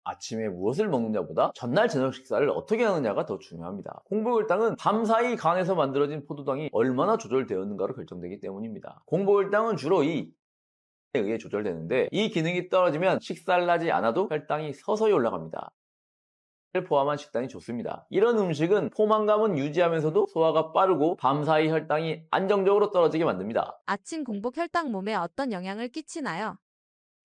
아침에 무엇을 먹느냐보다 전날 저녁 식사를 어떻게 하느냐가 더 중요합니다. 공복혈당은 밤사이 간에서 만들어진 포도당이 얼마나 조절되었는가로 결정되기 때문입니다. 공복혈당은 주로 에 의해 조절되는데 이 기능이 떨어지면 식사를 하지 않아도 혈당이 서서히 올라갑니다. 를 포함한 식단이 좋습니다. 이런 음식은 포만감은 유지하면서도 소화가 빠르고 밤사이 혈당이 안정적으로 떨어지게 만듭니다. 아침 공복 혈당 몸에 어떤 영향을 끼치나요?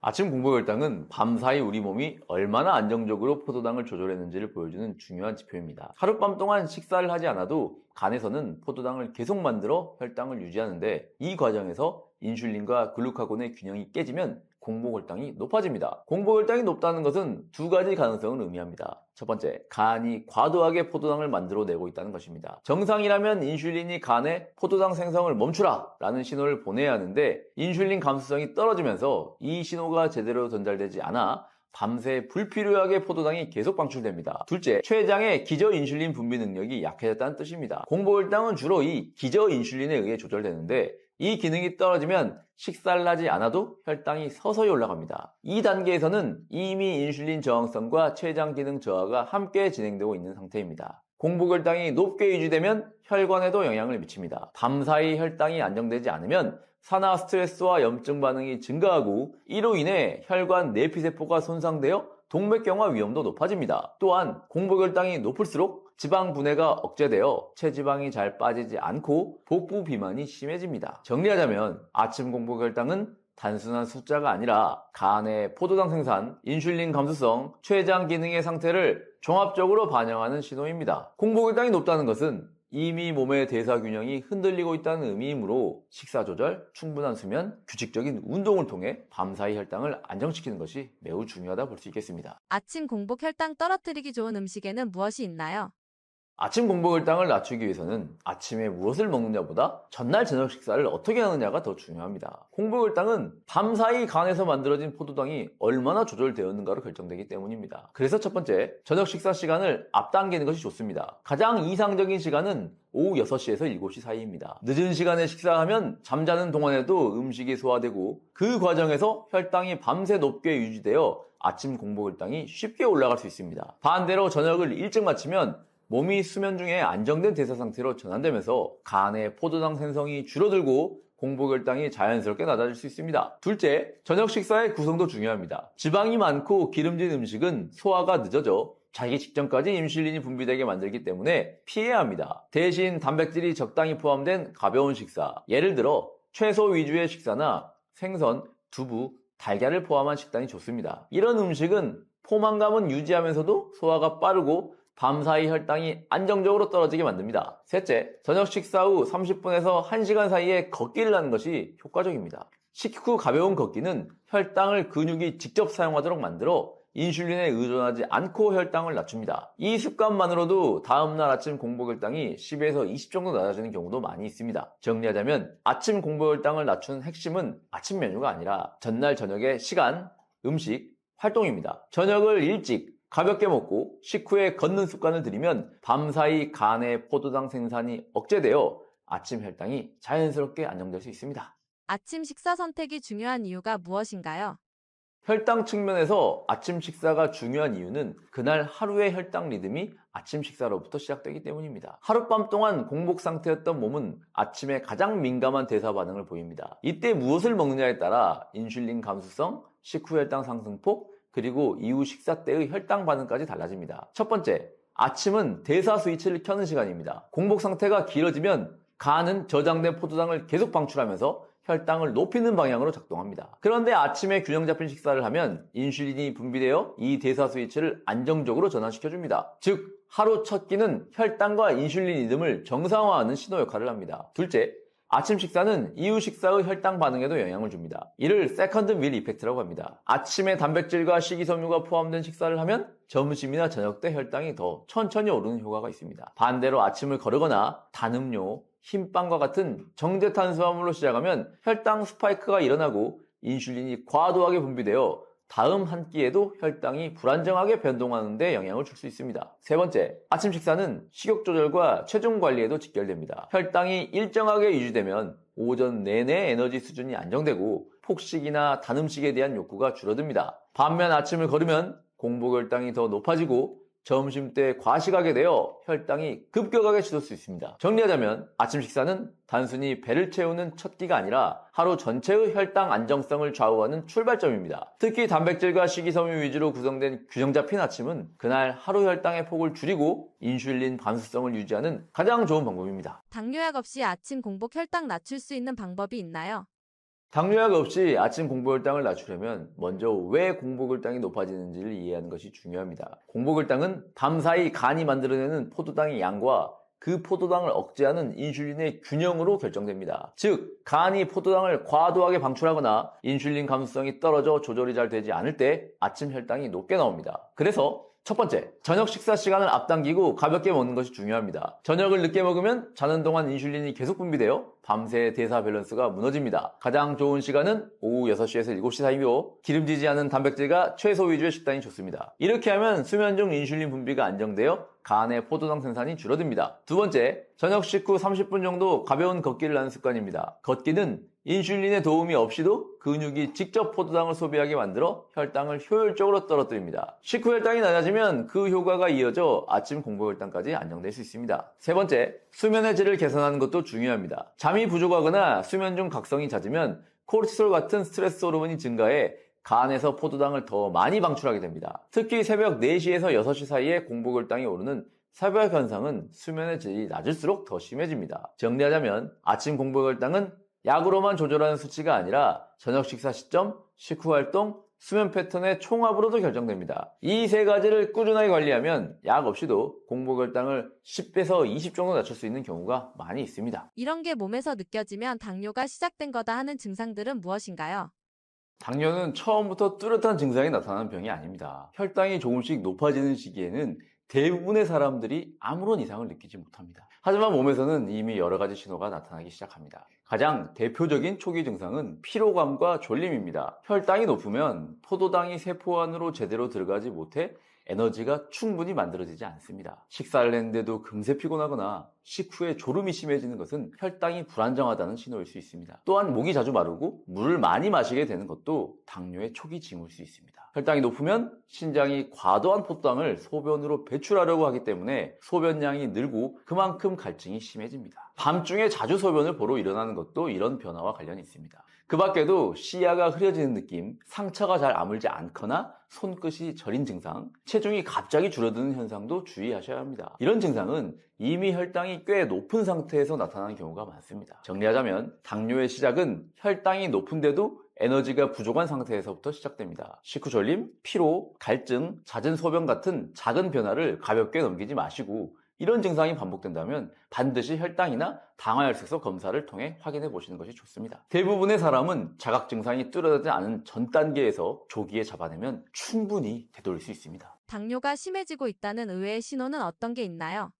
아침 공복혈당은 밤사이 우리 몸이 얼마나 안정적으로 포도당을 조절했는지를 보여주는 중요한 지표입니다. 하룻밤 동안 식사를 하지 않아도 간에서는 포도당을 계속 만들어 혈당을 유지하는데 이 과정에서 인슐린과 글루카곤의 균형이 깨지면 공복혈당이 높아집니다. 공복혈당이 높다는 것은 두 가지 가능성을 의미합니다. 첫 번째, 간이 과도하게 포도당을 만들어내고 있다는 것입니다. 정상이라면 인슐린이 간에 포도당 생성을 멈추라 라는 신호를 보내야 하는데 인슐린 감수성이 떨어지면서 이 신호가 제대로 전달되지 않아 밤새 불필요하게 포도당이 계속 방출됩니다. 둘째, 췌장의 기저인슐린 분비 능력이 약해졌다는 뜻입니다. 공복혈당은 주로 이 기저인슐린에 의해 조절되는데 이 기능이 떨어지면 식사를 하지 않아도 혈당이 서서히 올라갑니다. 이 단계에서는 이미 인슐린 저항성과 췌장 기능 저하가 함께 진행되고 있는 상태입니다. 공복혈당이 높게 유지되면 혈관에도 영향을 미칩니다. 밤사이 혈당이 안정되지 않으면 산화 스트레스와 염증 반응이 증가하고 이로 인해 혈관 내피세포가 손상되어 동맥경화 위험도 높아집니다. 또한 공복혈당이 높을수록 지방 분해가 억제되어 체지방이 잘 빠지지 않고 복부 비만이 심해집니다. 정리하자면 아침 공복혈당은 단순한 숫자가 아니라 간의 포도당 생산, 인슐린 감수성, 췌장 기능의 상태를 종합적으로 반영하는 신호입니다. 공복혈당이 높다는 것은 이미 몸의 대사 균형이 흔들리고 있다는 의미이므로 식사 조절, 충분한 수면, 규칙적인 운동을 통해 밤사이 혈당을 안정시키는 것이 매우 중요하다 볼 수 있겠습니다. 아침 공복 혈당 떨어뜨리기 좋은 음식에는 무엇이 있나요? 아침 공복혈당을 낮추기 위해서는 아침에 무엇을 먹느냐보다 전날 저녁 식사를 어떻게 하느냐가 더 중요합니다. 공복혈당은 밤사이 간에서 만들어진 포도당이 얼마나 조절되었는가로 결정되기 때문입니다. 그래서 첫 번째, 저녁 식사 시간을 앞당기는 것이 좋습니다. 가장 이상적인 시간은 오후 6시에서 7시 사이입니다. 늦은 시간에 식사하면 잠자는 동안에도 음식이 소화되고 그 과정에서 혈당이 밤새 높게 유지되어 아침 공복혈당이 쉽게 올라갈 수 있습니다. 반대로 저녁을 일찍 마치면 몸이 수면 중에 안정된 대사 상태로 전환되면서 간의 포도당 생성이 줄어들고 공복혈당이 자연스럽게 낮아질 수 있습니다. 둘째, 저녁 식사의 구성도 중요합니다. 지방이 많고 기름진 음식은 소화가 늦어져 자기 직전까지 인슐린이 분비되게 만들기 때문에 피해야 합니다. 대신 단백질이 적당히 포함된 가벼운 식사, 예를 들어 채소 위주의 식사나 생선, 두부, 달걀을 포함한 식단이 좋습니다. 이런 음식은 포만감은 유지하면서도 소화가 빠르고 밤사이 혈당이 안정적으로 떨어지게 만듭니다. 셋째, 저녁 식사 후 30분에서 1시간 사이에 걷기를 하는 것이 효과적입니다. 식후 가벼운 걷기는 혈당을 근육이 직접 사용하도록 만들어 인슐린에 의존하지 않고 혈당을 낮춥니다. 이 습관만으로도 다음날 아침 공복혈당이 10에서 20 정도 낮아지는 경우도 많이 있습니다. 정리하자면 아침 공복혈당을 낮추는 핵심은 아침 메뉴가 아니라 전날 저녁의 시간, 음식, 활동입니다. 저녁을 일찍 가볍게 먹고 식후에 걷는 습관을 들이면 밤사이 간의 포도당 생산이 억제되어 아침 혈당이 자연스럽게 안정될 수 있습니다. 아침 식사 선택이 중요한 이유가 무엇인가요? 혈당 측면에서 아침 식사가 중요한 이유는 그날 하루의 혈당 리듬이 아침 식사로부터 시작되기 때문입니다. 하룻밤 동안 공복 상태였던 몸은 아침에 가장 민감한 대사 반응을 보입니다. 이때 무엇을 먹느냐에 따라 인슐린 감수성, 식후 혈당 상승폭, 그리고 이후 식사 때의 혈당 반응까지 달라집니다. 첫 번째, 아침은 대사 스위치를 켜는 시간입니다. 공복 상태가 길어지면 간은 저장된 포도당을 계속 방출하면서 혈당을 높이는 방향으로 작동합니다. 그런데 아침에 균형 잡힌 식사를 하면 인슐린이 분비되어 이 대사 스위치를 안정적으로 전환시켜줍니다. 즉, 하루 첫 끼는 혈당과 인슐린 리듬을 정상화하는 신호 역할을 합니다. 둘째, 아침 식사는 이후 식사의 혈당 반응에도 영향을 줍니다. 이를 세컨드 밀 이펙트라고 합니다. 아침에 단백질과 식이섬유가 포함된 식사를 하면 점심이나 저녁 때 혈당이 더 천천히 오르는 효과가 있습니다. 반대로 아침을 거르거나 단 음료, 흰빵과 같은 정제 탄수화물로 시작하면 혈당 스파이크가 일어나고 인슐린이 과도하게 분비되어 다음 한 끼에도 혈당이 불안정하게 변동하는 데 영향을 줄 수 있습니다. 세 번째, 아침 식사는 식욕 조절과 체중 관리에도 직결됩니다. 혈당이 일정하게 유지되면 오전 내내 에너지 수준이 안정되고 폭식이나 단 음식에 대한 욕구가 줄어듭니다. 반면 아침을 거르면 공복 혈당이 더 높아지고 점심때 과식하게 되어 혈당이 급격하게 치솟을 수 있습니다. 정리하자면 아침 식사는 단순히 배를 채우는 첫 끼가 아니라 하루 전체의 혈당 안정성을 좌우하는 출발점입니다. 특히 단백질과 식이섬유 위주로 구성된 균형 잡힌 아침은 그날 하루 혈당의 폭을 줄이고 인슐린 감수성을 유지하는 가장 좋은 방법입니다. 당뇨약 없이 아침 공복 혈당 낮출 수 있는 방법이 있나요? 당뇨약 없이 아침 공복혈당을 낮추려면 먼저 왜 공복혈당이 높아지는지를 이해하는 것이 중요합니다. 공복혈당은 밤사이 간이 만들어내는 포도당의 양과 그 포도당을 억제하는 인슐린의 균형으로 결정됩니다. 즉, 간이 포도당을 과도하게 방출하거나 인슐린 감수성이 떨어져 조절이 잘 되지 않을 때 아침 혈당이 높게 나옵니다. 그래서 첫 번째, 저녁 식사 시간을 앞당기고 가볍게 먹는 것이 중요합니다. 저녁을 늦게 먹으면 자는 동안 인슐린이 계속 분비되어 밤새 대사 밸런스가 무너집니다. 가장 좋은 시간은 오후 6시에서 7시 사이며 기름지지 않은 단백질과 채소 위주의 식단이 좋습니다. 이렇게 하면 수면 중 인슐린 분비가 안정되어 간의 포도당 생산이 줄어듭니다. 두 번째, 저녁 식후 30분 정도 가벼운 걷기를 하는 습관입니다. 걷기는 인슐린의 도움이 없이도 근육이 직접 포도당을 소비하게 만들어 혈당을 효율적으로 떨어뜨립니다. 식후 혈당이 낮아지면 그 효과가 이어져 아침 공복혈당까지 안정될 수 있습니다. 세 번째, 수면의 질을 개선하는 것도 중요합니다. 잠이 부족하거나 수면 중 각성이 잦으면 코르티솔 같은 스트레스 호르몬이 증가해 간에서 포도당을 더 많이 방출하게 됩니다. 특히 새벽 4시에서 6시 사이에 공복혈당이 오르는 새벽 현상은 수면의 질이 낮을수록 더 심해집니다. 정리하자면 아침 공복혈당은 약으로만 조절하는 수치가 아니라 저녁 식사 시점, 식후 활동, 수면 패턴의 총합으로도 결정됩니다. 이 세 가지를 꾸준하게 관리하면 약 없이도 공복혈당을 10에서 20 정도 낮출 수 있는 경우가 많이 있습니다. 이런 게 몸에서 느껴지면 당뇨가 시작된 거다 하는 증상들은 무엇인가요? 당뇨는 처음부터 뚜렷한 증상이 나타나는 병이 아닙니다. 혈당이 조금씩 높아지는 시기에는 대부분의 사람들이 아무런 이상을 느끼지 못합니다. 하지만 몸에서는 이미 여러 가지 신호가 나타나기 시작합니다. 가장 대표적인 초기 증상은 피로감과 졸림입니다. 혈당이 높으면 포도당이 세포 안으로 제대로 들어가지 못해 에너지가 충분히 만들어지지 않습니다. 식사를 했는데도 금세 피곤하거나 식후에 졸음이 심해지는 것은 혈당이 불안정하다는 신호일 수 있습니다. 또한 목이 자주 마르고 물을 많이 마시게 되는 것도 당뇨의 초기 징후일 수 있습니다. 혈당이 높으면 신장이 과도한 포도당을 소변으로 배출하려고 하기 때문에 소변량이 늘고 그만큼 갈증이 심해집니다. 밤중에 자주 소변을 보러 일어나는 것도 이런 변화와 관련이 있습니다. 그 밖에도 시야가 흐려지는 느낌, 상처가 잘 아물지 않거나 손끝이 저린 증상, 체중이 갑자기 줄어드는 현상도 주의하셔야 합니다. 이런 증상은 이미 혈당이 꽤 높은 상태에서 나타나는 경우가 많습니다. 정리하자면 당뇨의 시작은 혈당이 높은데도 에너지가 부족한 상태에서부터 시작됩니다. 식후 졸림, 피로, 갈증, 잦은 소변 같은 작은 변화를 가볍게 넘기지 마시고 이런 증상이 반복된다면 반드시 혈당이나 당화혈색소 검사를 통해 확인해 보시는 것이 좋습니다. 대부분의 사람은 자각 증상이 뚜렷하지 않은 전 단계에서 조기에 잡아내면 충분히 되돌릴 수 있습니다. 당뇨가 심해지고 있다는 의외의 신호는 어떤 게 있나요?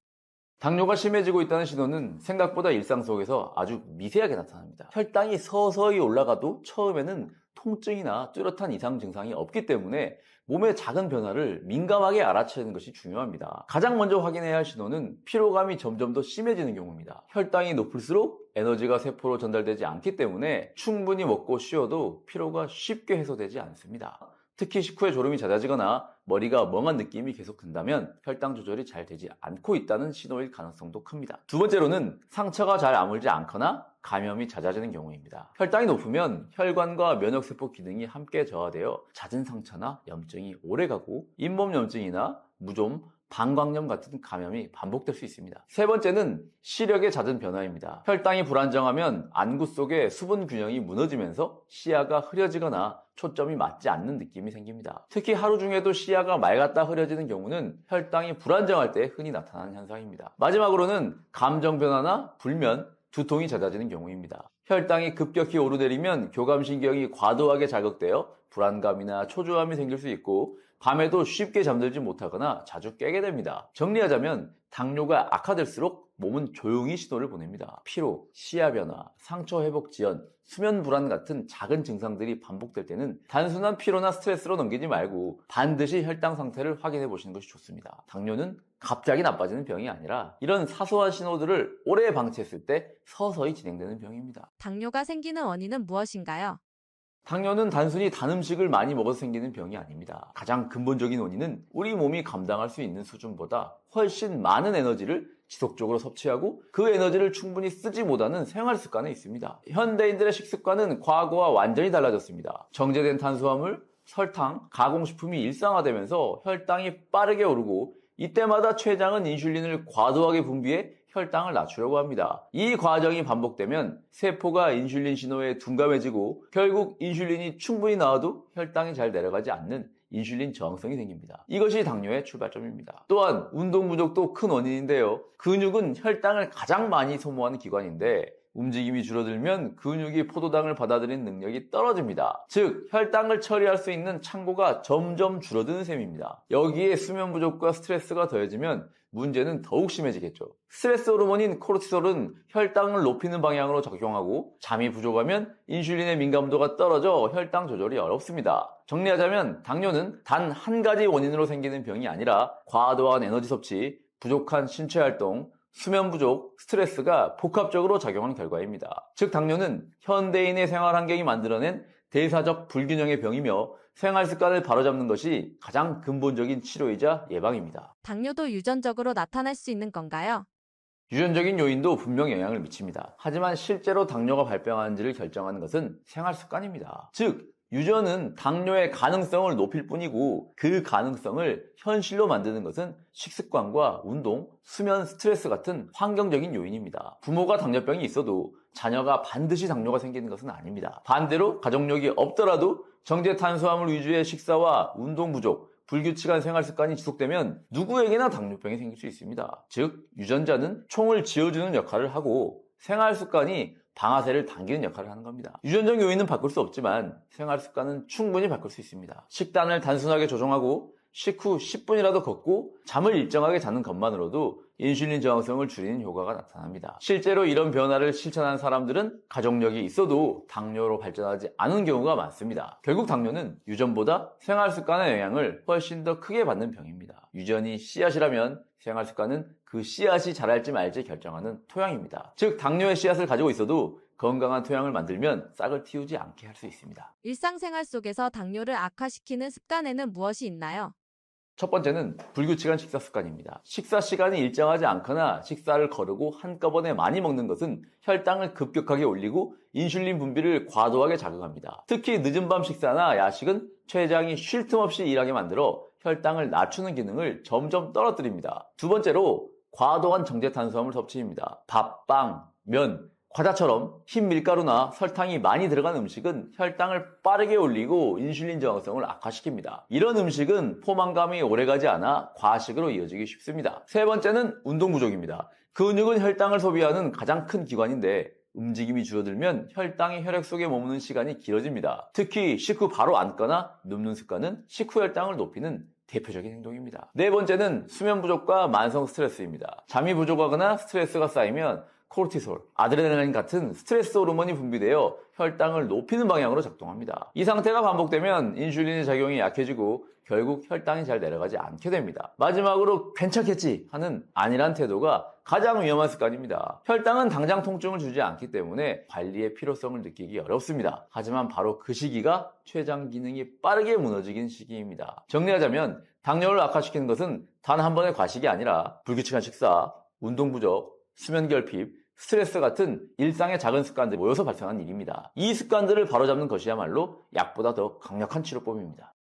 당뇨가 심해지고 있다는 신호는 생각보다 일상 속에서 아주 미세하게 나타납니다. 혈당이 서서히 올라가도 처음에는 통증이나 뚜렷한 이상 증상이 없기 때문에 몸의 작은 변화를 민감하게 알아채는 것이 중요합니다. 가장 먼저 확인해야 할 신호는 피로감이 점점 더 심해지는 경우입니다. 혈당이 높을수록 에너지가 세포로 전달되지 않기 때문에 충분히 먹고 쉬어도 피로가 쉽게 해소되지 않습니다. 특히 식후에 졸음이 잦아지거나 머리가 멍한 느낌이 계속 든다면 혈당 조절이 잘 되지 않고 있다는 신호일 가능성도 큽니다. 두 번째로는 상처가 잘 아물지 않거나 감염이 잦아지는 경우입니다. 혈당이 높으면 혈관과 면역세포 기능이 함께 저하되어 잦은 상처나 염증이 오래가고 잇몸 염증이나 무좀, 방광염 같은 감염이 반복될 수 있습니다. 세 번째는 시력의 잦은 변화입니다. 혈당이 불안정하면 안구 속의 수분 균형이 무너지면서 시야가 흐려지거나 초점이 맞지 않는 느낌이 생깁니다. 특히 하루 중에도 시야가 맑았다 흐려지는 경우는 혈당이 불안정할 때 흔히 나타나는 현상입니다. 마지막으로는 감정 변화나 불면, 두통이 잦아지는 경우입니다. 혈당이 급격히 오르내리면 교감신경이 과도하게 자극되어 불안감이나 초조함이 생길 수 있고 밤에도 쉽게 잠들지 못하거나 자주 깨게 됩니다. 정리하자면 당뇨가 악화될수록 몸은 조용히 신호를 보냅니다. 피로, 시야 변화, 상처 회복 지연, 수면 불안 같은 작은 증상들이 반복될 때는 단순한 피로나 스트레스로 넘기지 말고 반드시 혈당 상태를 확인해 보시는 것이 좋습니다. 당뇨는 갑자기 나빠지는 병이 아니라 이런 사소한 신호들을 오래 방치했을 때 서서히 진행되는 병입니다. 당뇨가 생기는 원인은 무엇인가요? 당뇨는 단순히 단 음식을 많이 먹어서 생기는 병이 아닙니다. 가장 근본적인 원인은 우리 몸이 감당할 수 있는 수준보다 훨씬 많은 에너지를 지속적으로 섭취하고 그 에너지를 충분히 쓰지 못하는 생활 습관에 있습니다. 현대인들의 식습관은 과거와 완전히 달라졌습니다. 정제된 탄수화물, 설탕, 가공식품이 일상화되면서 혈당이 빠르게 오르고 이때마다 췌장은 인슐린을 과도하게 분비해 혈당을 낮추려고 합니다. 이 과정이 반복되면 세포가 인슐린 신호에 둔감해지고 결국 인슐린이 충분히 나와도 혈당이 잘 내려가지 않는 인슐린 저항성이 생깁니다. 이것이 당뇨의 출발점입니다. 또한 운동 부족도 큰 원인인데요. 근육은 혈당을 가장 많이 소모하는 기관인데 움직임이 줄어들면 근육이 포도당을 받아들이는 능력이 떨어집니다. 즉 혈당을 처리할 수 있는 창고가 점점 줄어드는 셈입니다. 여기에 수면 부족과 스트레스가 더해지면 문제는 더욱 심해지겠죠. 스트레스 호르몬인 코르티솔은 혈당을 높이는 방향으로 작용하고 잠이 부족하면 인슐린의 민감도가 떨어져 혈당 조절이 어렵습니다. 정리하자면 당뇨는 단 한 가지 원인으로 생기는 병이 아니라 과도한 에너지 섭취, 부족한 신체 활동, 수면 부족, 스트레스가 복합적으로 작용한 결과입니다. 즉 당뇨는 현대인의 생활 환경이 만들어낸 대사적 불균형의 병이며 생활 습관을 바로잡는 것이 가장 근본적인 치료이자 예방입니다. 당뇨도 유전적으로 나타날 수 있는 건가요? 유전적인 요인도 분명 영향을 미칩니다. 하지만 실제로 당뇨가 발병하는지를 결정하는 것은 생활 습관입니다. 즉 유전은 당뇨의 가능성을 높일 뿐이고 그 가능성을 현실로 만드는 것은 식습관과 운동, 수면, 스트레스 같은 환경적인 요인입니다. 부모가 당뇨병이 있어도 자녀가 반드시 당뇨가 생기는 것은 아닙니다. 반대로 가족력이 없더라도 정제 탄수화물 위주의 식사와 운동 부족, 불규칙한 생활 습관이 지속되면 누구에게나 당뇨병이 생길 수 있습니다. 즉 유전자는 총을 쥐어주는 역할을 하고 생활 습관이 방아쇠를 당기는 역할을 하는 겁니다. 유전적 요인은 바꿀 수 없지만 생활 습관은 충분히 바꿀 수 있습니다. 식단을 단순하게 조정하고 식후 10분이라도 걷고 잠을 일정하게 자는 것만으로도 인슐린 저항성을 줄이는 효과가 나타납니다. 실제로 이런 변화를 실천한 사람들은 가족력이 있어도 당뇨로 발전하지 않은 경우가 많습니다. 결국 당뇨는 유전보다 생활 습관의 영향을 훨씬 더 크게 받는 병입니다. 유전이 씨앗이라면 생활 습관은 그 씨앗이 자랄지 말지 결정하는 토양입니다. 즉 당뇨의 씨앗을 가지고 있어도 건강한 토양을 만들면 싹을 틔우지 않게 할 수 있습니다. 일상생활 속에서 당뇨를 악화시키는 습관에는 무엇이 있나요? 첫 번째는 불규칙한 식사 습관입니다. 식사 시간이 일정하지 않거나 식사를 거르고 한꺼번에 많이 먹는 것은 혈당을 급격하게 올리고 인슐린 분비를 과도하게 자극합니다. 특히 늦은 밤 식사나 야식은 췌장이 쉴 틈 없이 일하게 만들어 혈당을 낮추는 기능을 점점 떨어뜨립니다. 두 번째로 과도한 정제 탄수화물 섭취입니다. 밥, 빵, 면, 과자처럼 흰 밀가루나 설탕이 많이 들어간 음식은 혈당을 빠르게 올리고 인슐린 저항성을 악화시킵니다. 이런 음식은 포만감이 오래가지 않아 과식으로 이어지기 쉽습니다. 세 번째는 운동 부족입니다. 근육은 혈당을 소비하는 가장 큰 기관인데 움직임이 줄어들면 혈당이 혈액 속에 머무는 시간이 길어집니다. 특히 식후 바로 앉거나 눕는 습관은 식후 혈당을 높이는 대표적인 행동입니다. 네 번째는 수면 부족과 만성 스트레스입니다. 잠이 부족하거나 스트레스가 쌓이면 코르티솔, 아드레날린 같은 스트레스 호르몬이 분비되어 혈당을 높이는 방향으로 작동합니다. 이 상태가 반복되면 인슐린의 작용이 약해지고 결국 혈당이 잘 내려가지 않게 됩니다. 마지막으로 괜찮겠지 하는 안일한 태도가 가장 위험한 습관입니다. 혈당은 당장 통증을 주지 않기 때문에 관리의 필요성을 느끼기 어렵습니다. 하지만 바로 그 시기가 췌장 기능이 빠르게 무너지는 시기입니다. 정리하자면 당뇨를 악화시키는 것은 단 한 번의 과식이 아니라 불규칙한 식사, 운동 부족, 수면 결핍, 스트레스 같은 일상의 작은 습관들이 모여서 발생한 일입니다. 이 습관들을 바로잡는 것이야말로 약보다 더 강력한 치료법입니다.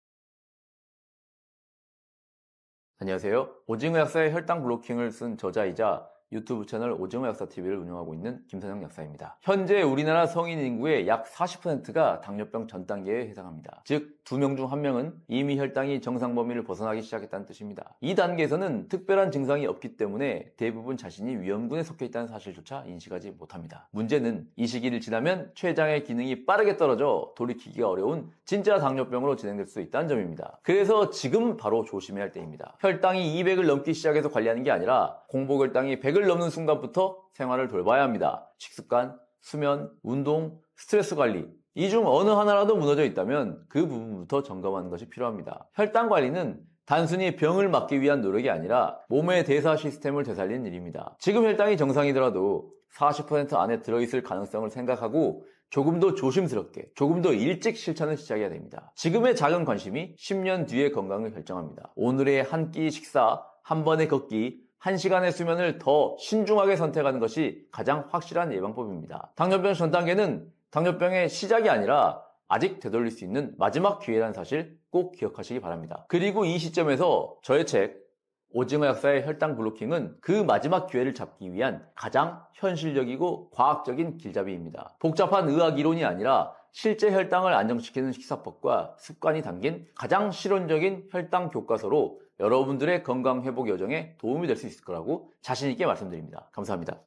안녕하세요. 오징어 약사의 혈당 블로킹을 쓴 저자이자 유튜브 채널 오징어 약사 TV를 운영하고 있는 김선영 약사입니다. 현재 우리나라 성인 인구의 약 40%가 당뇨병 전 단계에 해당합니다. 즉, 2명 중 1명은 이미 혈당이 정상 범위를 벗어나기 시작했다는 뜻입니다. 이 단계에서는 특별한 증상이 없기 때문에 대부분 자신이 위험군에 속해 있다는 사실조차 인식하지 못합니다. 문제는 이 시기를 지나면 췌장의 기능이 빠르게 떨어져 돌이키기가 어려운 진짜 당뇨병으로 진행될 수 있다는 점입니다. 그래서 지금 바로 조심해야 할 때입니다. 혈당이 200을 넘기 시작해서 관리하는 게 아니라 공복혈당이 100을 넘는 순간부터 생활을 돌봐야 합니다. 식습관, 수면, 운동, 스트레스 관리, 이 중 어느 하나라도 무너져 있다면 그 부분부터 점검하는 것이 필요합니다. 혈당 관리는 단순히 병을 막기 위한 노력이 아니라 몸의 대사 시스템을 되살리는 일입니다. 지금 혈당이 정상이더라도 40% 안에 들어있을 가능성을 생각하고 조금 더 조심스럽게, 조금 더 일찍 실천을 시작해야 됩니다. 지금의 작은 관심이 10년 뒤의 건강을 결정합니다. 오늘의 한 끼 식사, 한 번의 걷기, 1시간의 수면을 더 신중하게 선택하는 것이 가장 확실한 예방법입니다. 당뇨병 전 단계는 당뇨병의 시작이 아니라 아직 되돌릴 수 있는 마지막 기회라는 사실 꼭 기억하시기 바랍니다. 그리고 이 시점에서 저의 책 오징어 약사의 혈당 블로킹은 그 마지막 기회를 잡기 위한 가장 현실적이고 과학적인 길잡이입니다. 복잡한 의학 이론이 아니라 실제 혈당을 안정시키는 식사법과 습관이 담긴 가장 실용적인 혈당 교과서로 여러분들의 건강 회복 여정에 도움이 될 수 있을 거라고 자신 있게 말씀드립니다. 감사합니다.